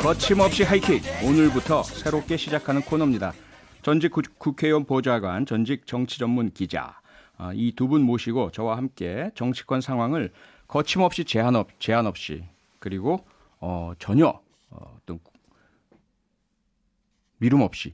거침없이 하이킥. 오늘부터 새롭게 시작하는 코너입니다. 전직 국회의원 보좌관, 전직 정치 전문 기자, 이 두 분 모시고 저와 함께 정치권 상황을 거침없이 제한 없이 그리고 전혀 어떤 미움 없이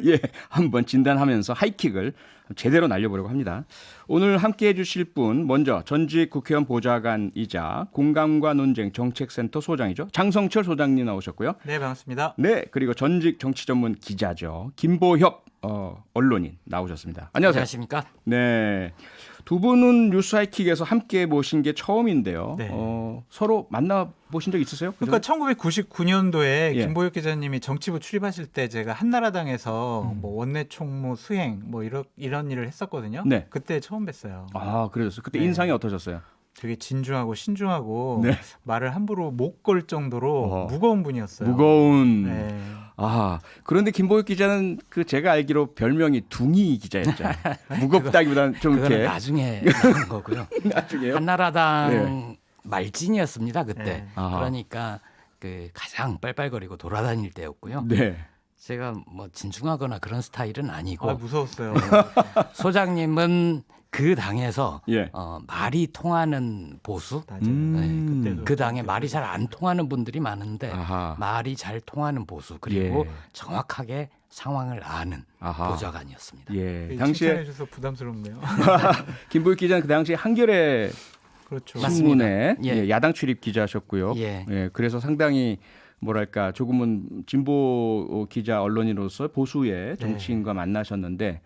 예, 한번 진단하면서 하이킥을 제대로 날려보려고 합니다. 오늘 함께해 주실 분 먼저 전직 국회의원 보좌관이자 공감과 논쟁 정책센터 소장이죠. 장성철 소장님 나오셨고요. 네, 반갑습니다. 네, 그리고 전직 정치 전문 기자죠. 김보협 언론인 나오셨습니다. 안녕하세요. 안녕하십니까? 네, 두 분은 뉴스 하이킥에서 함께 모신 게 처음인데요. 네. 서로 만나 보신 적 있으세요? 그러니까 1999년도에 예. 김보혁 기자님이 정치부 출입하실 때 제가 한나라당에서 뭐 원내 총무 수행 뭐 이런 일을 했었거든요. 네. 그때 처음 뵀어요. 아, 그러셨어요. 그때 네. 인상이 어떠셨어요? 되게 진중하고 신중하고 네. 말을 함부로 못 걸 정도로 어허. 무거운 분이었어요. 무거운. 네. 아, 그런데 김보혁 기자는 그 제가 알기로 별명이 둥이 기자였죠. 무겁다기보다는 좀 그거는 이렇게 나중에 나온 거고요. 나중에요. 한나라당 네. 말진이었습니다 그때. 네. 아하. 그러니까 그 가장 빨빨거리고 돌아다닐 때였고요. 네. 제가 뭐 진중하거나 그런 스타일은 아니고 아, 무서웠어요. 소장님은 그 당에서 예. 말이 통하는 보수. 맞아요. 네, 그 당에 말이 잘 안 통하는 분들이 많은데 아하. 말이 잘 통하는 보수 그리고 예. 정확하게 상황을 아는 아하. 보좌관이었습니다. 예. 칭찬해 당시에 주셔서 부담스럽네요. 김보혁 기자는 그 당시에 한겨레 그렇죠. 신문에 맞습니다. 예. 야당 출입 기자셨고요. 예. 그래서 상당히 뭐랄까 조금은 진보 기자 언론인으로서 보수의 정치인과 만나셨는데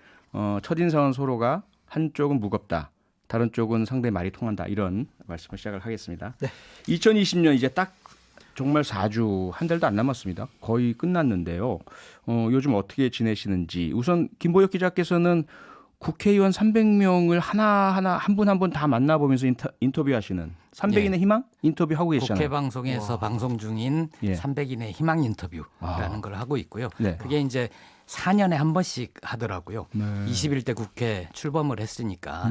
첫인상은 서로가 한쪽은 무겁다. 다른 쪽은 상당히 말이 통한다. 이런 말씀을 시작을 하겠습니다. 네. 2020년 이제 딱 정말 4주 한 달도 안 남았습니다. 거의 끝났는데요. 요즘 어떻게 지내시는지 우선 김보혁 기자께서는 국회의원 300명을 하나하나 한 분 한 분 다 만나보면서 인터뷰하시는 300인의 희망 인터뷰 하고 계시잖아요. 국회 방송에서 방송 중인 예. 300인의 희망 인터뷰라는 걸 하고 있고요. 네. 그게 이제 4년에 한 번씩 하더라고요. 네. 21대 국회 출범을 했으니까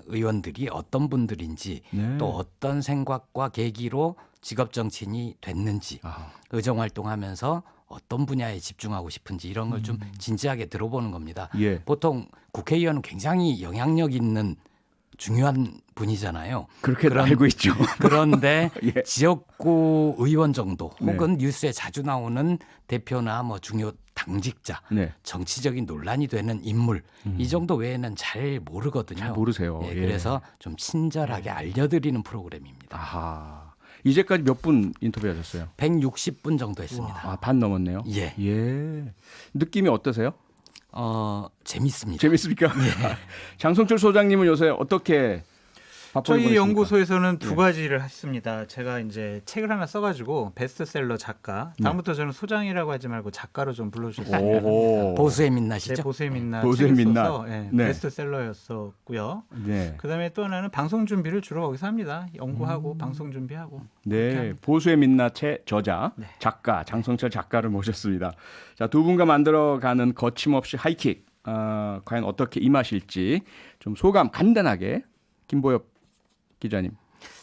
의원들이 어떤 분들인지 네. 또 어떤 생각과 계기로 직업 정치인이 됐는지 아. 의정 활동하면서 어떤 분야에 집중하고 싶은지 이런 걸 좀 진지하게 들어보는 겁니다. 예. 보통 국회의원은 굉장히 영향력 있는 중요한 분이잖아요. 그렇게 알고 있죠. 그런데 예. 지역구 의원 정도 네. 혹은 뉴스에 자주 나오는 대표나 뭐 중요 당직자, 네. 정치적인 논란이 되는 인물 이 정도 외에는 잘 모르거든요. 잘 모르세요. 예, 예. 그래서 좀 친절하게 알려드리는 프로그램입니다. 아하. 이제까지 몇 분 인터뷰하셨어요? 160분 정도 했습니다. 아, 반 넘었네요. 예. 예. 느낌이 어떠세요? 재밌습니다. 재밌습니까? 장성철 소장님은 요새 어떻게 바쁘게 저희 보내십니까? 연구소에서는 두 예. 가지를 했습니다. 제가 이제 책을 하나 써가지고 베스트셀러 작가. 다음부터 저는 소장이라고 하지 말고 작가로 좀 불러주셨어요. 오호. 보수의 제 민낯이죠. 보수의 민낯 보수의 책을 민낯. 써서 예, 네. 베스트셀러였었고요. 네. 그다음에 또 하나는 방송 준비를 주로 거기서 합니다. 연구하고 방송 준비하고. 그렇게 네, 합니다. 보수의 민낯의 저자, 네. 작가 장성철 작가를 모셨습니다. 자, 두 분과 만들어가는 거침없이 하이킥, 과연 어떻게 임하실지 좀 소감 간단하게 김보엽 기자님.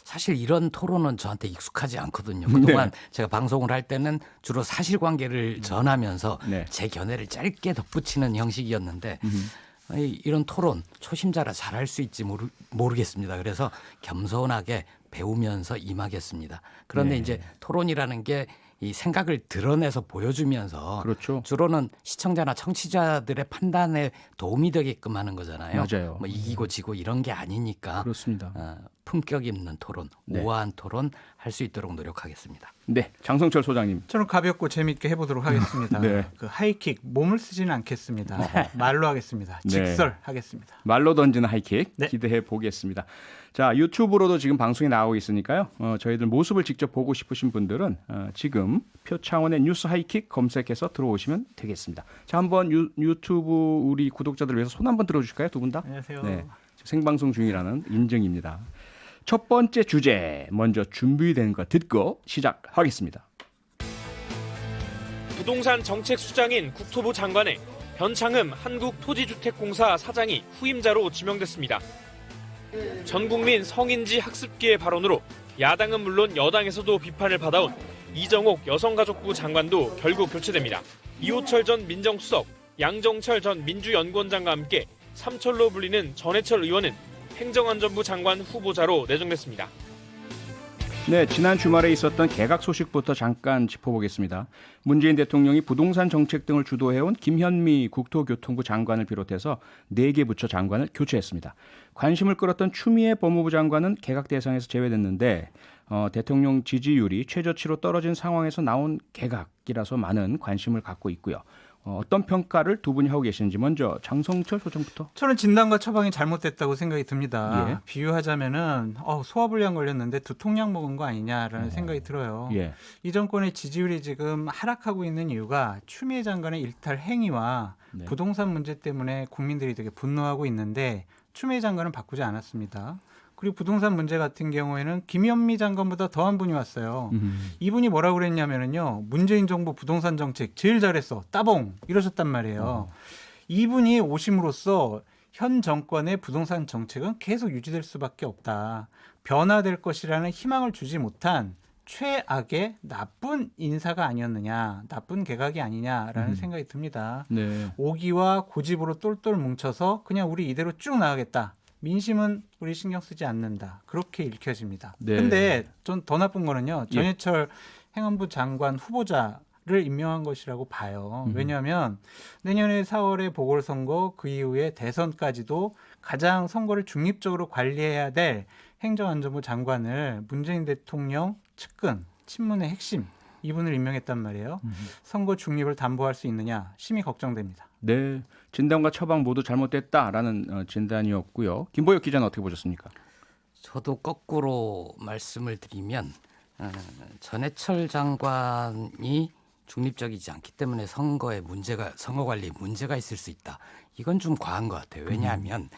사실 이런 토론은 저한테 익숙하지 않거든요. 그동안 제가 방송을 할 때는 주로 사실관계를 전하면서 네. 제 견해를 짧게 덧붙이는 형식이었는데 이런 토론 초심자라 잘할 수 있지 모르겠습니다. 그래서 겸손하게 배우면서 임하겠습니다. 그런데 네. 이제 토론이라는 게 이 생각을 드러내서 보여주면서 그렇죠. 주로는 시청자나 청취자들의 판단에 도움이 되게끔 하는 거잖아요. 맞아요. 뭐 이기고 지고 이런 게 아니니까 그렇습니다. 품격 있는 토론, 네. 우아한 토론 할 수 있도록 노력하겠습니다. 네, 장성철 소장님. 저는 가볍고 재밌게 해보도록 하겠습니다. 네. 그 하이킥 몸을 쓰지는 않겠습니다. 말로 하겠습니다. 네. 직설하겠습니다. 말로 던지는 하이킥 네. 기대해 보겠습니다. 자, 유튜브로도 지금 방송이 나오고 있으니까요. 저희들 모습을 직접 보고 싶으신 분들은 지금 표창원의 뉴스 하이킥 검색해서 들어오시면 되겠습니다. 자, 한번 유튜브 우리 구독자들 위해서 손 한번 들어주실까요? 두 분 다? 안녕하세요. 네, 생방송 중이라는 인증입니다. 첫 번째 주제 먼저 준비된 거 듣고 시작하겠습니다. 부동산 정책수장인 국토부 장관의 변창흠 한국토지주택공사 사장이 후임자로 지명됐습니다. 전국민 성인지 학습기의 발언으로 야당은 물론 여당에서도 비판을 받아온 이정옥 여성가족부 장관도 결국 교체됩니다. 이호철 전 민정수석, 양정철 전 민주연구원장과 함께 삼철로 불리는 전해철 의원은 행정안전부 장관 후보자로 내정됐습니다. 네, 지난 주말에 있었던 개각 소식부터 잠깐 짚어보겠습니다. 문재인 대통령이 부동산 정책 등을 주도해온 김현미 국토교통부 장관을 비롯해서 4개 부처 장관을 교체했습니다. 관심을 끌었던 추미애 법무부 장관은 개각 대상에서 제외됐는데 대통령 지지율이 최저치로 떨어진 상황에서 나온 개각이라서 많은 관심을 갖고 있고요. 어떤 평가를 두 분이 하고 계시는지 먼저 장성철 소장부터. 저는 진단과 처방이 잘못됐다고 생각이 듭니다. 예. 비유하자면은 소화불량 걸렸는데 두통약 먹은 거 아니냐라는 생각이 들어요. 예. 이 정권의 지지율이 지금 하락하고 있는 이유가 추미애 장관의 일탈 행위와 네. 부동산 문제 때문에 국민들이 되게 분노하고 있는데 추미애 장관은 바꾸지 않았습니다. 그리고 부동산 문제 같은 경우에는 김현미 장관보다 더한 분이 왔어요. 이분이 뭐라고 그랬냐면요. 문재인 정부 부동산 정책 제일 잘했어. 따봉 이러셨단 말이에요. 이분이 오심으로써 현 정권의 부동산 정책은 계속 유지될 수밖에 없다. 변화될 것이라는 희망을 주지 못한 최악의 나쁜 인사가 아니었느냐. 나쁜 개각이 아니냐라는 생각이 듭니다. 네. 오기와 고집으로 똘똘 뭉쳐서 그냥 우리 이대로 쭉 나가겠다. 민심은 우리 신경 쓰지 않는다. 그렇게 읽혀집니다. 네. 근데 전 더 나쁜 거는요. 전해철 행안부 장관 후보자를 임명한 것이라고 봐요. 왜냐하면 내년에 4월에 보궐선거 그 이후에 대선까지도 가장 선거를 중립적으로 관리해야 될 행정안전부 장관을 문재인 대통령 측근, 친문의 핵심 이분을 임명했단 말이에요. 선거 중립을 담보할 수 있느냐 심히 걱정됩니다. 네, 진단과 처방 모두 잘못됐다라는 진단이었고요. 김보혁 기자는 어떻게 보셨습니까? 저도 거꾸로 말씀을 드리면 전해철 장관이 중립적이지 않기 때문에 선거 관리에 문제가 있을 수 있다. 이건 좀 과한 것 같아요. 왜냐하면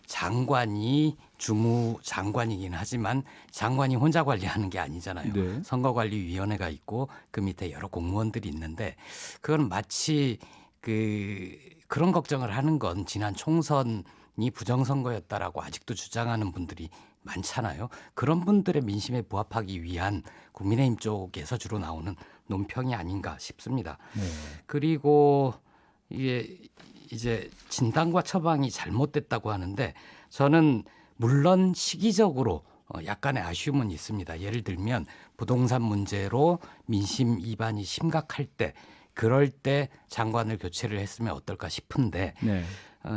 장관이 주무장관이긴 하지만 장관이 혼자 관리하는 게 아니잖아요. 네. 선거관리위원회가 있고 그 밑에 여러 공무원들이 있는데 그건 마치 그런 걱정을 하는 건 지난 총선이 부정선거였다라고 아직도 주장하는 분들이 많잖아요. 그런 분들의 민심에 부합하기 위한 국민의힘 쪽에서 주로 나오는 논평이 아닌가 싶습니다. 네. 그리고 이게 이제 진단과 처방이 잘못됐다고 하는데 저는 물론 시기적으로 약간의 아쉬움은 있습니다. 예를 들면 부동산 문제로 민심 이반이 심각할 때 그럴 때 장관을 교체를 했으면 어떨까 싶은데 네.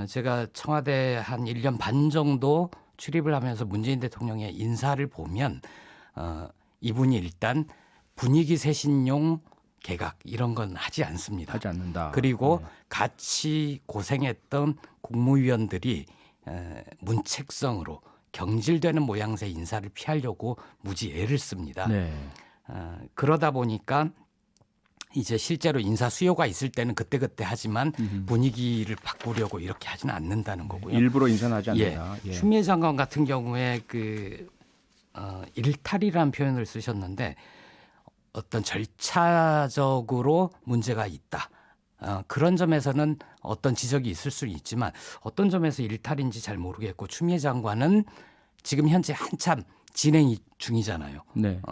제가 청와대 한 1년 반 정도 출입을 하면서 문재인 대통령의 인사를 보면 이분이 일단 분위기 쇄신용 개각 이런 건 하지 않습니다. 하지 않는다. 그리고 네. 같이 고생했던 국무위원들이 문책성으로 경질되는 모양새 인사를 피하려고 무지 애를 씁니다. 네. 그러다 보니까 이제 실제로 인사 수요가 있을 때는 그때그때 하지만 분위기를 바꾸려고 이렇게 하지는 않는다는 거고요. 일부러 인사하지 않는다. 예. 추미애 장관 같은 경우에 일탈이라는 표현을 쓰셨는데 어떤 절차적으로 문제가 있다. 그런 점에서는 어떤 지적이 있을 수 있지만 어떤 점에서 일탈인지 잘 모르겠고 추미애 장관은 지금 현재 한참 진행 중이잖아요. 네.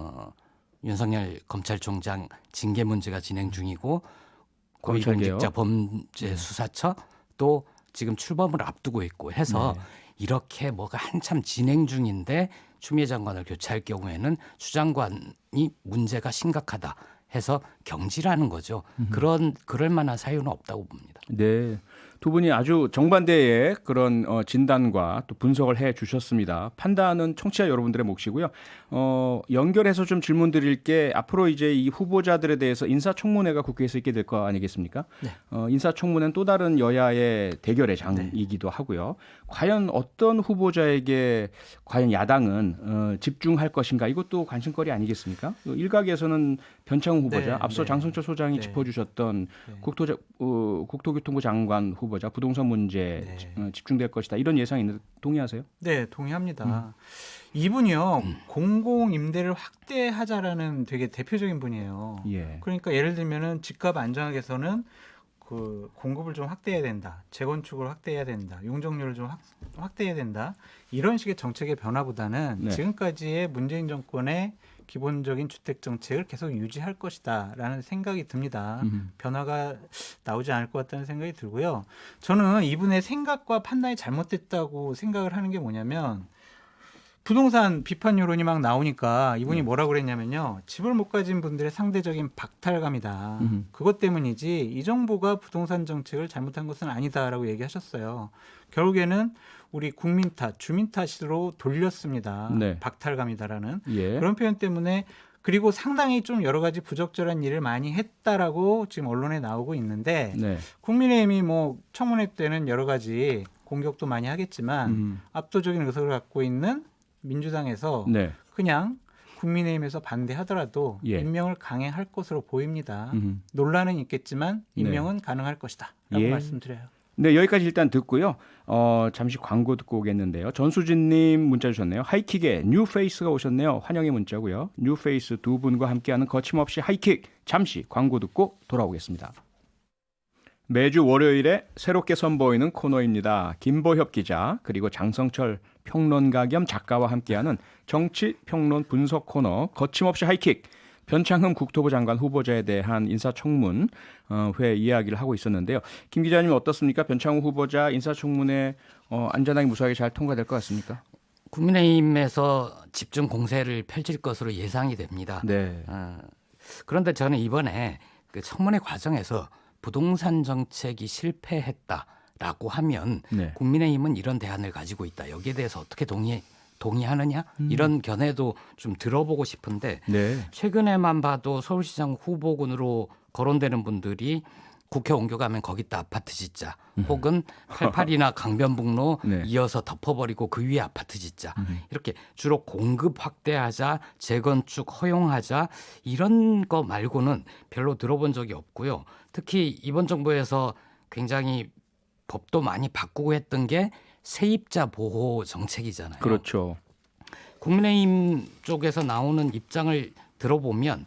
윤석열 검찰총장 징계 문제가 진행 중이고 검찰개혁. 고위공직자 범죄수사처 또 지금 출범을 앞두고 있고 해서 네. 이렇게 뭐가 한참 진행 중인데 추미애 장관을 교체할 경우에는 추장관이 문제가 심각하다 해서 경질하는 거죠. 그럴 만한 사유는 없다고 봅니다. 네. 두 분이 아주 정반대의 그런 진단과 또 분석을 해 주셨습니다. 판단은 청취자 여러분들의 몫이고요. 연결해서 좀 질문 드릴 게 앞으로 이제 이 후보자들에 대해서 인사청문회가 국회에서 있게 될 거 아니겠습니까? 네. 인사청문회는 또 다른 여야의 대결의 장이기도 하고요. 과연 어떤 후보자에게 과연 야당은 집중할 것인가 이것도 관심거리 아니겠습니까? 일각에서는 변창훈 후보자, 네, 앞서 네. 장성철 소장이 네. 짚어주셨던 네. 국토교통부 장관 후보자 부동산 문제 집중될 것이다 이런 예상이 있는데 동의하세요? 네, 동의합니다. 이분이요 공공 임대를 확대하자라는 되게 대표적인 분이에요. 예. 그러니까 예를 들면은 집값 안정하게서는 그 공급을 좀 확대해야 된다, 재건축을 확대해야 된다, 용적률을 좀 확대해야 된다 이런 식의 정책의 변화보다는 네. 지금까지의 문재인 정권의 기본적인 주택 정책을 계속 유지할 것이다라는 생각이 듭니다. 변화가 나오지 않을 것 같다는 생각이 들고요. 저는 이분의 생각과 판단이 잘못됐다고 생각을 하는 게 뭐냐면 부동산 비판 여론이 막 나오니까 이분이 뭐라고 그랬냐면요. 집을 못 가진 분들의 상대적인 박탈감이다. 그것 때문이지 이 정부가 부동산 정책을 잘못한 것은 아니다라고 얘기하셨어요. 결국에는 우리 국민 탓, 주민 탓으로 돌렸습니다. 네. 박탈감이다라는 예. 그런 표현 때문에 그리고 상당히 좀 여러 가지 부적절한 일을 많이 했다라고 지금 언론에 나오고 있는데 네. 국민의힘이 뭐 청문회 때는 여러 가지 공격도 많이 하겠지만 압도적인 의석을 갖고 있는 민주당에서 네. 그냥 국민의힘에서 반대하더라도 예. 임명을 강행할 것으로 보입니다. 논란은 있겠지만 임명은 가능할 것이다 라고 예. 말씀드려요. 네, 여기까지 일단 듣고요. 잠시 광고 듣고 오겠는데요. 전수진님 문자 주셨네요. 하이킥에 뉴페이스가 오셨네요. 환영의 문자고요. 뉴페이스 두 분과 함께하는 거침없이 하이킥. 잠시 광고 듣고 돌아오겠습니다. 매주 월요일에 새롭게 선보이는 코너입니다. 김보협 기자 그리고 장성철 평론가 겸 작가와 함께하는 정치평론 분석 코너 거침없이 하이킥. 변창흠 국토부 장관 후보자에 대한 인사청문 회 이야기를 하고 있었는데요. 김 기자님 어떻습니까? 변창흠 후보자 인사청문회 안전하게 무사하게 잘 통과될 것 같습니까? 국민의힘에서 집중 공세를 펼칠 것으로 예상이 됩니다. 네. 그런데 저는 이번에 그 청문회 과정에서 부동산 정책이 실패했다라고 하면 네. 국민의힘은 이런 대안을 가지고 있다. 여기에 대해서 어떻게 동의하느냐? 이런 견해도 좀 들어보고 싶은데 네. 최근에만 봐도 서울시장 후보군으로 거론되는 분들이 국회 옮겨가면 거기다 아파트 짓자 혹은 88이나 강변북로 네. 이어서 덮어버리고 그 위에 아파트 짓자 이렇게 주로 공급 확대하자 재건축 허용하자 이런 거 말고는 별로 들어본 적이 없고요. 특히 이번 정부에서 굉장히 법도 많이 바꾸고 했던 게 세입자 보호 정책이잖아요. 그렇죠. 국민의힘 쪽에서 나오는 입장을 들어보면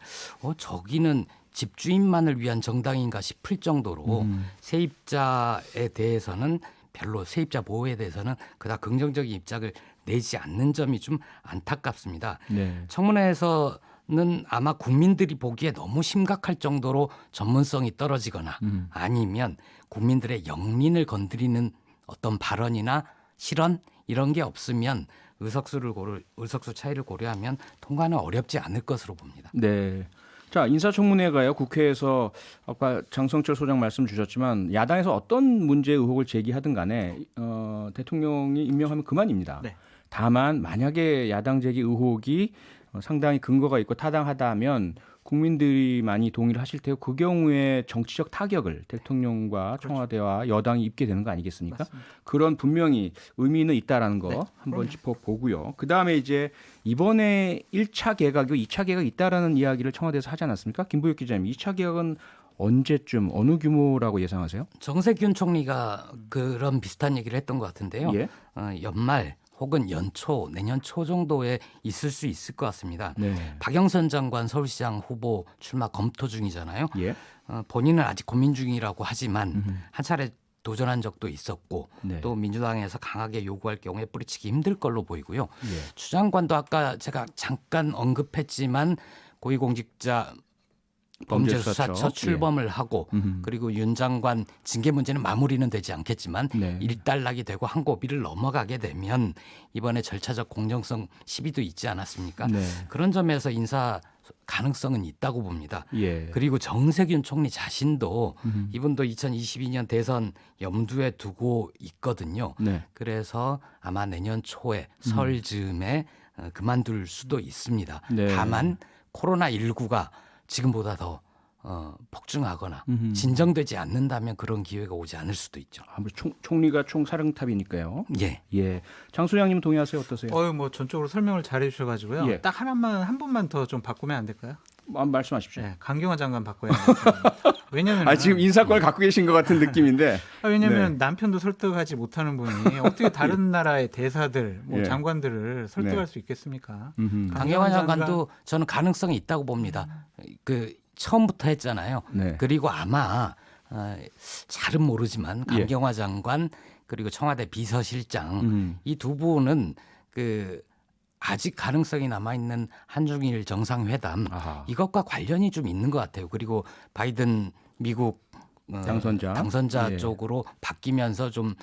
저기는 집주인만을 위한 정당인가 싶을 정도로 세입자에 대해서는 별로 세입자 보호에 대해서는 그다지 긍정적인 입장을 내지 않는 점이 좀 안타깝습니다. 네. 청문회에서는 아마 국민들이 보기에 너무 심각할 정도로 전문성이 떨어지거나 아니면 국민들의 영린을 건드리는 어떤 발언이나 실언 이런 게 없으면 의석수 차이를 고려하면 통과는 어렵지 않을 것으로 봅니다. 네. 자, 인사청문회가요. 국회에서 아까 장성철 소장 말씀 주셨지만 야당에서 어떤 문제 의혹을 제기하든 간에 대통령이 임명하면 그만입니다. 네. 다만 만약에 야당 제기 의혹이 상당히 근거가 있고 타당하다면 국민들이 많이 동의를 하실 테고 그 경우에 정치적 타격을 대통령과 청와대와 여당이 입게 되는 거 아니겠습니까? 맞습니다. 그런 분명히 의미는 있다라는 거 네, 한번 그럼요. 짚어보고요. 그다음에 이제 이번에 1차 개각이고 2차 개각이 있다라는 이야기를 청와대에서 하지 않았습니까? 김부육 기자님, 2차 개각은 언제쯤 어느 규모라고 예상하세요? 정세균 총리가 그런 비슷한 얘기를 했던 것 같은데요. 예. 연말 혹은 연초, 내년 초 정도에 있을 수 있을 것 같습니다. 네. 박영선 장관 서울시장 후보 출마 검토 중이잖아요. 예. 본인은 아직 고민 중이라고 하지만 한 차례 도전한 적도 있었고 네. 또 민주당에서 강하게 요구할 경우에 뿌리치기 힘들 걸로 보이고요. 예. 추 장관도 아까 제가 잠깐 언급했지만 고위공직자 범죄수사처 범죄수사처. 출범을 하고 그리고 윤 장관 징계 문제는 마무리는 되지 않겠지만 네. 일단락이 되고 한 고비를 넘어가게 되면 이번에 절차적 공정성 시비도 있지 않았습니까? 네. 그런 점에서 인사 가능성은 있다고 봅니다. 예. 그리고 정세균 총리 자신도 이분도 2022년 대선 염두에 두고 있거든요. 네. 그래서 아마 내년 초에 설 즈음에 그만둘 수도 있습니다. 네. 다만 코로나19가 지금보다 더 폭증하거나 진정되지 않는다면 그런 기회가 오지 않을 수도 있죠. 아무래도 총리가 총사령탑이니까요. 예. 예. 장 소장님 동의하세요? 어떠세요? 뭐 전적으로 설명을 잘해 주셔가지고요. 예. 딱 한 번만 더 좀 바꾸면 안 될까요? 말씀하십시오. 네, 강경화 장관 바꿔야 됩니다. 왜냐면 지금 인사권을 갖고 계신 것 같은 느낌인데. 왜냐면 네. 남편도 설득하지 못하는 분이 어떻게 다른 나라의 대사들, 예. 장관들을 설득할 네. 수 있겠습니까? 강경화 장관도 저는 가능성이 있다고 봅니다. 그 처음부터 했잖아요. 네. 그리고 아마 잘은 모르지만 예. 강경화 장관 그리고 청와대 비서실장 이 두 분은 그 아직 가능성이 남아 있는 한중일 정상회담 아하. 이것과 관련이 좀 있는 것 같아요. 그리고 바이든 미국 당선자 예. 쪽으로 바뀌면서 좀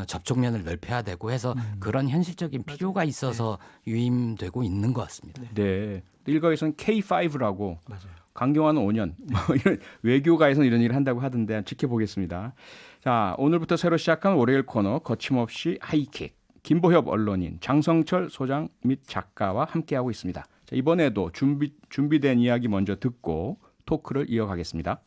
접촉면을 넓혀야 되고 해서 그런 현실적인 필요가 있어서 유임되고 있는 것 같습니다. 네. 일각에서는 K5라고 맞아요. 강경화는 5년 뭐 이런 외교가에서는 이런 일을 한다고 하던데 지켜보겠습니다. 자, 오늘부터 새로 시작한 월요일 코너 거침없이 하이킥. 김보협 언론인 장성철 소장 및 작가와 함께하고 있습니다. 자, 이번에도 준비된 이야기 먼저 듣고 토크를 이어가겠습니다.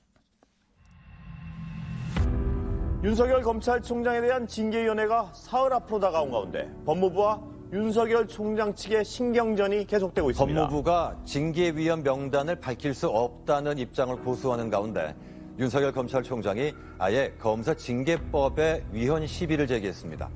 윤석열 검찰총장에 대한 징계위원회가 사흘 앞으로 다가온 가운데 법무부와 윤석열 총장 측의 신경전이 계속되고 있습니다. 법무부가 징계위원 명단을 밝힐 수 없다는 입장을 고수하는 가운데 윤석열 검찰총장이 아예 검사 징계법에 위헌 시비를 제기했습니다.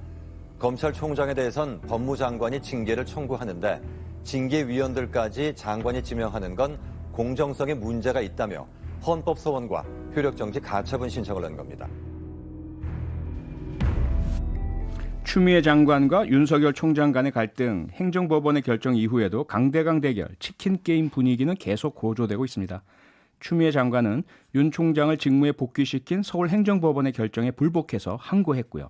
검찰총장에 대해선 법무장관이 징계를 청구하는데 징계위원들까지 장관이 지명하는 건 공정성에 문제가 있다며 헌법소원과 효력정지 가처분 신청을 한 겁니다. 추미애 장관과 윤석열 총장 간의 갈등, 행정법원의 결정 이후에도 강대강 대결, 치킨 게임 분위기는 계속 고조되고 있습니다. 추미애 장관은 윤 총장을 직무에 복귀시킨 서울행정법원의 결정에 불복해서 항고했고요.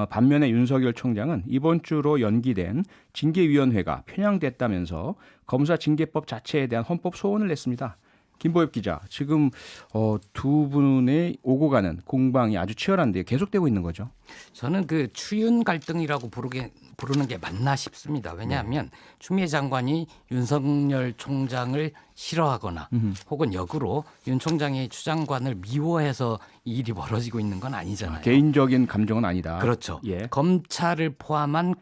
반면에 윤석열 총장은 이번 주로 연기된 징계위원회가 편향됐다면서 검사 징계법 자체에 대한 헌법 소원을 냈습니다. 김보엽 기자, 지금 두 분의 오고 가는 공방이 아주 치열한데 계속되고 있는 거죠? 저는 그 추윤 갈등이라고 부르는 게 맞나 싶습니다. 왜냐하면 추미애 장관이 윤석열 총장을 싫어하거나 혹은 역으로 윤 총장의 추 장관을 미워해서 이 일이 벌어지고 있는 건 아니잖아요. 개인적인 감정은 아니다. 그렇죠. 예. 검찰을 포함한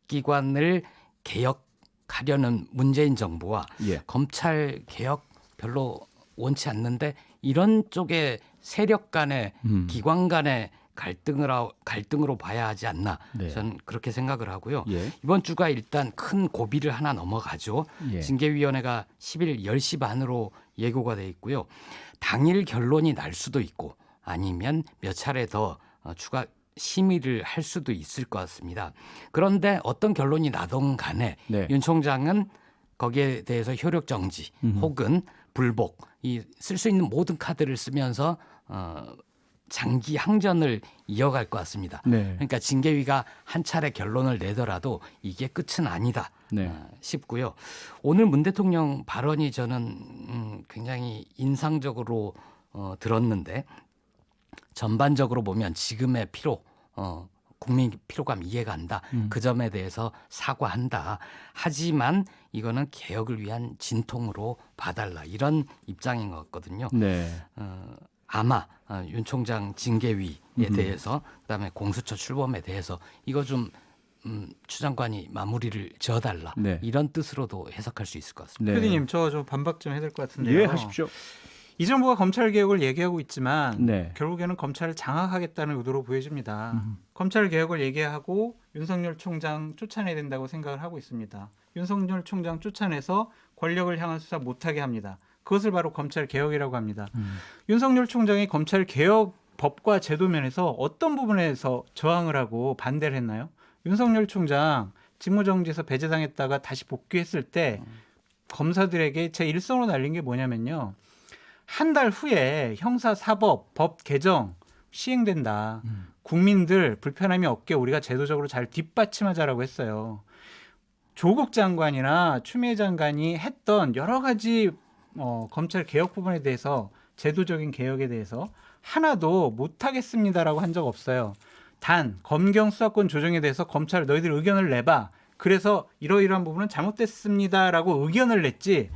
권력기관을 개혁하려는 문재인 정부와 예. 검찰 개혁 별로 원치 않는데 이런 쪽의 세력 간의 기관 간의 갈등으로 봐야 하지 않나 네. 저는 그렇게 생각을 하고요. 예. 이번 주가 일단 큰 고비를 하나 넘어가죠. 예. 징계위원회가 10일 10시 반으로 예고가 돼 있고요. 당일 결론이 날 수도 있고 아니면 몇 차례 더 추가 심의를 할 수도 있을 것 같습니다. 그런데 어떤 결론이 나던 간에 네. 윤 총장은 거기에 대해서 효력 정지 혹은 불복 쓸 수 있는 모든 카드를 쓰면서 장기 항전을 이어갈 것 같습니다. 네. 그러니까 징계위가 한 차례 결론을 내더라도 이게 끝은 아니다 네. 싶고요. 오늘 문 대통령 발언이 저는 굉장히 인상적으로 들었는데 전반적으로 보면 지금의 피로 국민 피로감 이해간다. 그 점에 대해서 사과한다. 하지만 이거는 개혁을 위한 진통으로 봐달라. 이런 입장인 것 같거든요. 네. 아마 윤 총장 징계위에 대해서 그다음에 공수처 출범에 대해서 이거 좀 추 장관이 마무리를 지어달라. 네. 이런 뜻으로도 해석할 수 있을 것 같습니다. 네. PD님 저 좀 반박 좀 해야 될 것 같은데요. 예, 하십시오. 이 정부가 검찰 개혁을 얘기하고 있지만 네. 결국에는 검찰을 장악하겠다는 의도로 보여집니다. 검찰 개혁을 얘기하고 윤석열 총장 쫓아내야 된다고 생각을 하고 있습니다. 윤석열 총장 쫓아내서 권력을 향한 수사 못하게 합니다. 그것을 바로 검찰 개혁이라고 합니다. 윤석열 총장이 검찰 개혁 법과 제도 면에서 어떤 부분에서 저항을 하고 반대를 했나요? 윤석열 총장 직무정지에서 배제당했다가 다시 복귀했을 때 검사들에게 제 일성으로 날린 게 뭐냐면요. 한 달 후에 형사사법 법 개정 시행된다. 국민들 불편함이 없게 우리가 제도적으로 잘 뒷받침하자라고 했어요. 조국 장관이나 추미애 장관이 했던 여러 가지 검찰 개혁 부분에 대해서 제도적인 개혁에 대해서 하나도 못하겠습니다라고 한 적 없어요. 단 검경 수사권 조정에 대해서 검찰 너희들 의견을 내봐. 그래서 이러이러한 부분은 잘못됐습니다라고 의견을 냈지.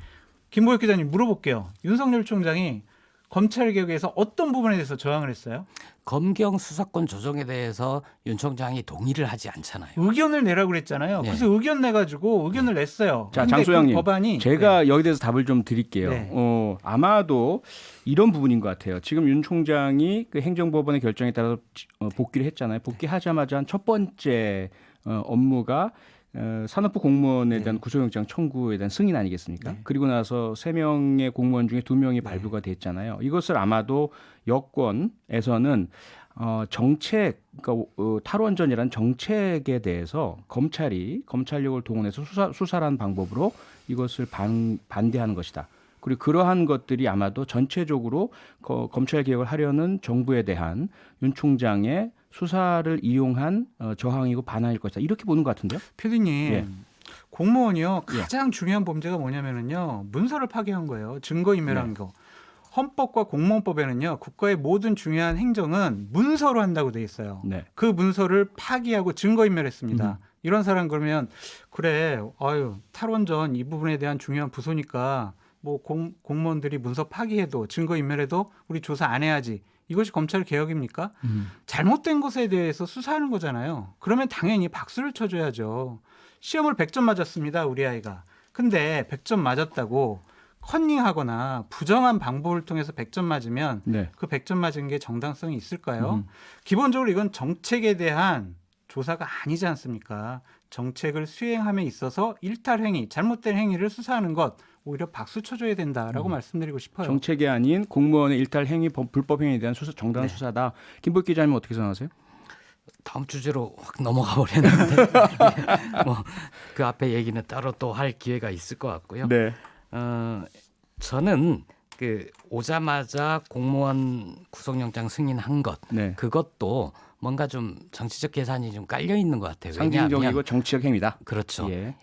김보혁 기자님 물어볼게요. 윤석열 총장이 검찰 개혁에서 어떤 부분에 대해서 저항을 했어요? 검경 수사권 조정에 대해서 윤 총장이 동의를 하지 않잖아요. 의견을 내라고 그랬잖아요. 네. 그래서 의견 내가지고 의견을 냈어요. 자, 근데 장소영님, 그 법안이 제가 여기 대해서 답을 좀 드릴게요. 네. 아마도 이런 부분인 것 같아요. 지금 윤 총장이 그 행정법원의 결정에 따라서 복귀를 했잖아요. 복귀하자마자 첫 번째 업무가 산업부 공무원에 대한 구속영장 청구에 대한 승인 아니겠습니까? 네. 그리고 나서 3명의 공무원 중에 2명이 발부가 됐잖아요. 이것을 아마도 여권에서는 정책, 그러니까 탈원전이라는 정책에 대해서 검찰력을 동원해서 수사라는 방법으로 이것을 반대하는 것이다. 그리고 그러한 것들이 아마도 전체적으로 검찰 개혁을 하려는 정부에 대한 윤 총장의 수사를 이용한 저항이고 반항일 것이다. 이렇게 보는 것 같은데요. PD님, 예. 공무원이요 가장 중요한 범죄가 뭐냐면은요 문서를 파괴한 거예요. 증거인멸한 거. 헌법과 공무원법에는요 국가의 모든 중요한 행정은 문서로 한다고 돼 있어요. 네. 그 문서를 파기하고 증거인멸했습니다. 이런 사람 그러면 그래, 탈원전 이 부분에 대한 중요한 부서니까 뭐 공무원들이 문서 파기해도 증거인멸해도 우리 조사 안 해야지. 이것이 검찰 개혁입니까? 잘못된 것에 대해서 수사하는 거잖아요. 그러면 당연히 박수를 쳐줘야죠. 시험을 100점 맞았습니다, 우리 아이가. 근데 100점 맞았다고 컨닝하거나 부정한 방법을 통해서 100점 맞으면 네. 그 100점 맞은 게 정당성이 있을까요? 기본적으로 이건 정책에 대한 조사가 아니지 않습니까? 정책을 수행함에 있어서 일탈행위, 잘못된 행위를 수사하는 것 오히려 박수 쳐줘야 된다라고 말씀드리고 싶어요. 정책이 아닌 공무원의 일탈 행위, 불법 행위에 대한 정당한 수사다. 김보익 기자님 어떻게 생각하세요? 다음 주제로 확 넘어가 버렸는데 뭐 그 앞에 얘기는 따로 또 할 기회가 있을 것 같고요. 네. 저는 그 오자마자 공무원 구속영장 승인한 것 네. 그것도 뭔가 좀 정치적 계산이 좀 깔려 있는 것 같아요. 상징적이고 왜냐하면 정치적 행위다. 그렇죠. 예.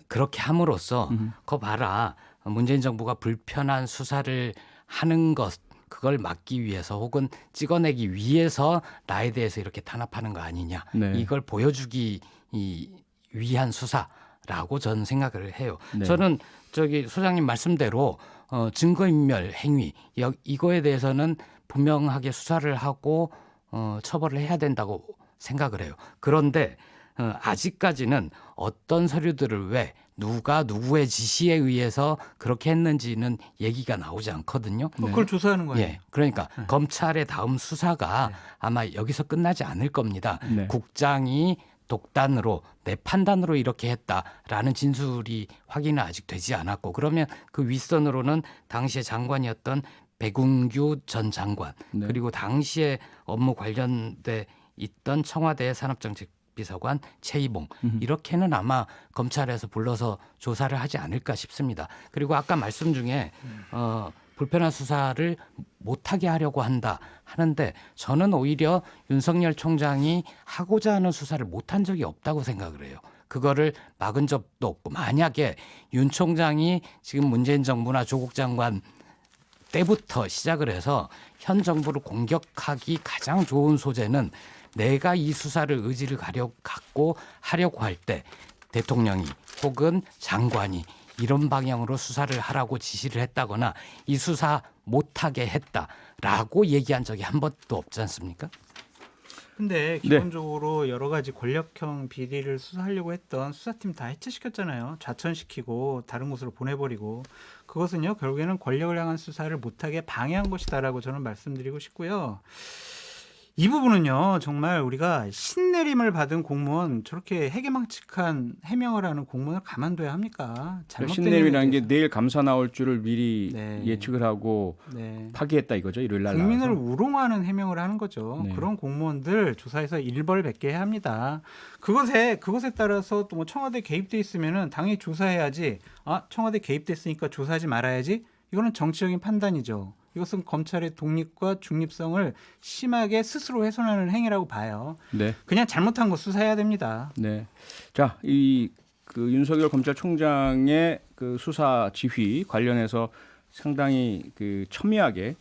그렇게 함으로써 거 봐라 문재인 정부가 불편한 수사를 하는 것 그걸 막기 위해서 혹은 찍어내기 위해서 나에 대해서 이렇게 탄압하는 거 아니냐 네. 이걸 보여주기 위한 수사라고 저는 생각을 해요. 네. 저는 저기 소장님 말씀대로 증거인멸 행위 이거에 대해서는 분명하게 수사를 하고 처벌을 해야 된다고 생각을 해요. 그런데 아직까지는 어떤 서류들을 왜 누가 누구의 지시에 의해서 그렇게 했는지는 얘기가 나오지 않거든요. 그걸 조사하는 거예요. 예, 그러니까 검찰의 다음 수사가 아마 여기서 끝나지 않을 겁니다. 네. 국장이 독단으로 내 판단으로 이렇게 했다라는 진술이 확인은 아직 되지 않았고 그러면 그 윗선으로는 당시에 장관이었던 백운규 전 장관 네. 그리고 당시에 업무 관련돼 있던 청와대 산업정책비서관 최이봉 이렇게는 아마 검찰에서 불러서 조사를 하지 않을까 싶습니다. 그리고 아까 말씀 중에 불편한 수사를 못하게 하려고 한다 하는데 저는 오히려 윤석열 총장이 하고자 하는 수사를 못한 적이 없다고 생각을 해요. 그거를 막은 적도 없고 만약에 윤 총장이 지금 문재인 정부나 조국 장관 때부터 시작을 해서 현 정부를 공격하기 가장 좋은 소재는 내가 이 수사를 의지를 갖고 하려고 할 때 대통령이 혹은 장관이 이런 방향으로 수사를 하라고 지시를 했다거나 이 수사 못하게 했다라고 얘기한 적이 한 번도 없지 않습니까? 근데 기본적으로 여러 가지 권력형 비리를 수사하려고 했던 수사팀 다 해체시켰잖아요. 좌천시키고 다른 곳으로 보내버리고 그것은요 결국에는 권력을 향한 수사를 못하게 방해한 것이다라고 저는 말씀드리고 싶고요. 이 부분은요 정말 우리가 신내림을 받은 공무원 저렇게 해괴망측한 해명을 하는 공무원을 가만둬야 합니까? 잘못된 신내림이라는 게 일에 대해서. 내일 감사 나올 줄을 미리 네. 예측을 하고 네. 파기했다 이거죠. 일요일 날 국민을 나와서. 우롱하는 해명을 하는 거죠. 네. 그런 공무원들 조사해서 일벌백계 해야 합니다. 그것에 따라서 또 뭐 청와대 개입돼 있으면은 당연히 조사해야지. 청와대 개입됐으니까 조사하지 말아야지. 이거는 정치적인 판단이죠. 이것은 검찰의 독립과 중립성을 심하게 스스로 훼손하는 행위라고 봐요. 네. 그냥 잘못한 거 수사해야 됩니다. 네. 자, 그 윤석열 검찰총장의 그 수사 지휘 관련해서 상당히 그 첨예하게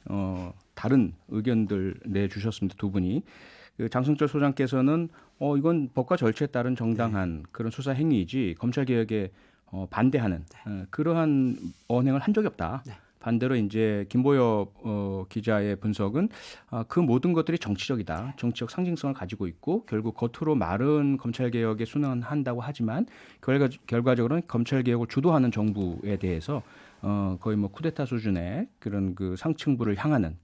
다른 의견들 내주셨습니다. 두 분이. 그 장승철 소장께서는 이건 법과 절차에 따른 정당한 그런 수사 행위이지 검찰 개혁에 반대하는 그러한 언행을 한 적이 없다. 네. 반대로 이제 김보엽 기자의 분석은 그 모든 것들이 정치적이다. 정치적 상징성을 가지고 있고 결국 겉으로 말은 검찰 개혁에 순응한다고 하지만 결과적으로는 검찰 개혁을 주도하는 정부에 대해서 거의 뭐 쿠데타 수준의 그런 그 상층부를 향하는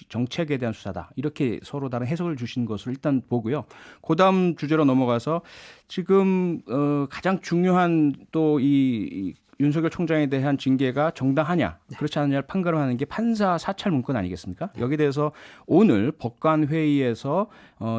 정책에 대한 수사다. 이렇게 서로 다른 해석을 주신 것으로 일단 보고요. 그다음 주제로 넘어가서 지금 가장 중요한 또 이 윤석열 총장에 대한 징계가 정당하냐 그렇지 않느냐를 판가름하는 게 판사 사찰 문건 아니겠습니까? 여기에 대해서 오늘 법관 회의에서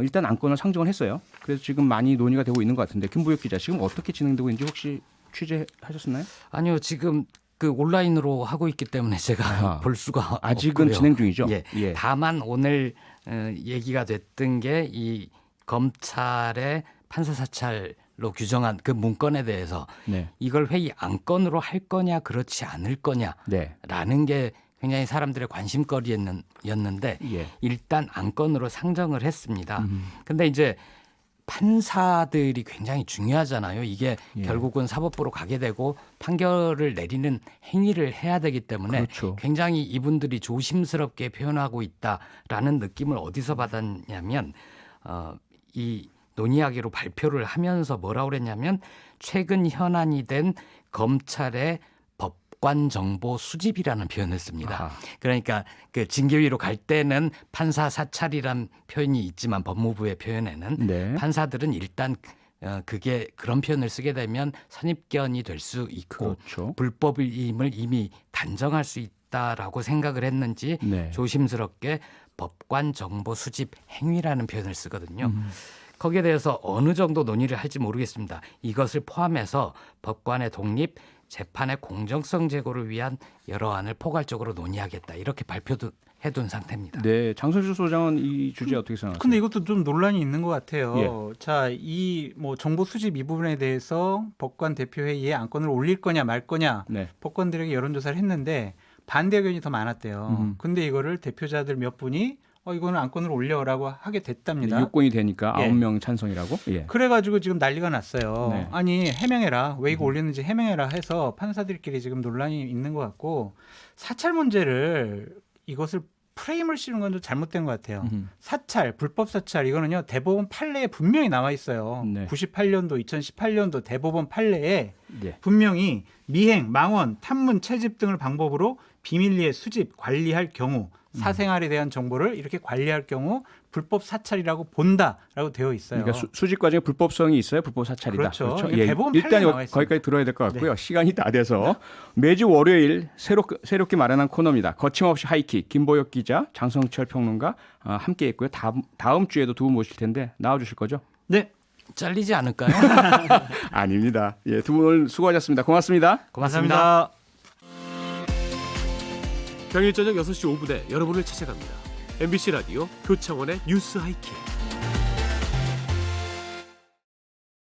일단 안건을 상정을 했어요. 그래서 지금 많이 논의가 되고 있는 것 같은데 김보혁 기자 지금 어떻게 진행되고 있는지 혹시 취재하셨나요? 아니요, 지금 그 온라인으로 하고 있기 때문에 제가 아하. 볼 수가 아직은 없고요. 진행 중이죠. 예. 예. 다만 오늘 얘기가 됐던 게 이 검찰의 판사 사찰로 규정한 그 문건에 대해서 네. 이걸 회의 안건으로 할 거냐 그렇지 않을 거냐라는 네. 게 굉장히 사람들의 관심거리였는데 예. 일단 안건으로 상정을 했습니다. 근데 이제 판사들이 굉장히 중요하잖아요. 이게 예. 결국은 사법부로 가게 되고 판결을 내리는 행위를 해야 되기 때문에 그렇죠. 굉장히 이분들이 조심스럽게 표현하고 있다라는 느낌을 어디서 받았냐면 이 논의하기로 발표를 하면서 뭐라고 그랬냐면 최근 현안이 된 검찰의 법관 정보 수집이라는 표현을 씁니다. 아하. 그러니까 그 징계위로 갈 때는 판사 사찰이란 표현이 있지만 법무부의 표현에는 네. 판사들은 일단 그게 그런 표현을 쓰게 되면 선입견이 될 수 있고 그렇죠. 불법임을 이미 단정할 수 있다라고 생각을 했는지 네. 조심스럽게 법관 정보 수집 행위라는 표현을 쓰거든요. 거기에 대해서 어느 정도 논의를 할지 모르겠습니다. 이것을 포함해서 법관의 독립, 재판의 공정성 제고를 위한 여러 안을 포괄적으로 논의하겠다. 이렇게 발표도 해둔 상태입니다. 네, 장선주 소장은 이 주제 어떻게 생각하세요? 근데 이것도 좀 논란이 있는 것 같아요. 예. 자, 이 뭐 정보 수집 이 부분에 대해서 법관 대표회의에 안건을 올릴 거냐 말 거냐 네. 법관들에게 여론조사를 했는데 반대 의견이 더 많았대요. 음. 근데 이거를 대표자들 몇 분이 이거는 안건을 올려라고 하게 됐답니다. 유권이 되니까 예. 9명 찬성이라고. 예. 그래가지고 지금 난리가 났어요. 네. 아니 해명해라. 왜 이거 올렸는지 해명해라 해서 판사들끼리 지금 논란이 있는 것 같고 사찰 문제를 이것을 프레임을 씌우는 건 좀 잘못된 것 같아요. 사찰, 불법 사찰 이거는요 대법원 판례에 분명히 나와 있어요. 네. 98년도, 2018년도 대법원 판례에 네. 분명히 미행, 망원, 탐문, 채집 등을 방법으로 비밀리에 수집, 관리할 경우 사생활에 대한 정보를 이렇게 관리할 경우 불법 사찰이라고 본다라고 되어 있어요. 그러니까 수집 과정에 불법성이 있어요. 불법 사찰이다. 그렇죠. 이게 대법원 일단 판례에 나와 있습니다. 거기까지 들어야 될 것 같고요. 시간이 다 돼서 매주 월요일 새롭게 마련한 코너입니다. 거침없이 하이킥 김보혁 기자, 장성철 평론가 함께했고요. 다음 주에도 두 분 모실 텐데 나와주실 거죠? 네. 잘리지 않을까요? 아닙니다. 예, 두 분 오늘 수고하셨습니다. 고맙습니다. 고맙습니다. 평일 저녁 6시 5분에 여러분을 찾아갑니다. MBC 라디오 표창원의 뉴스 하이킥.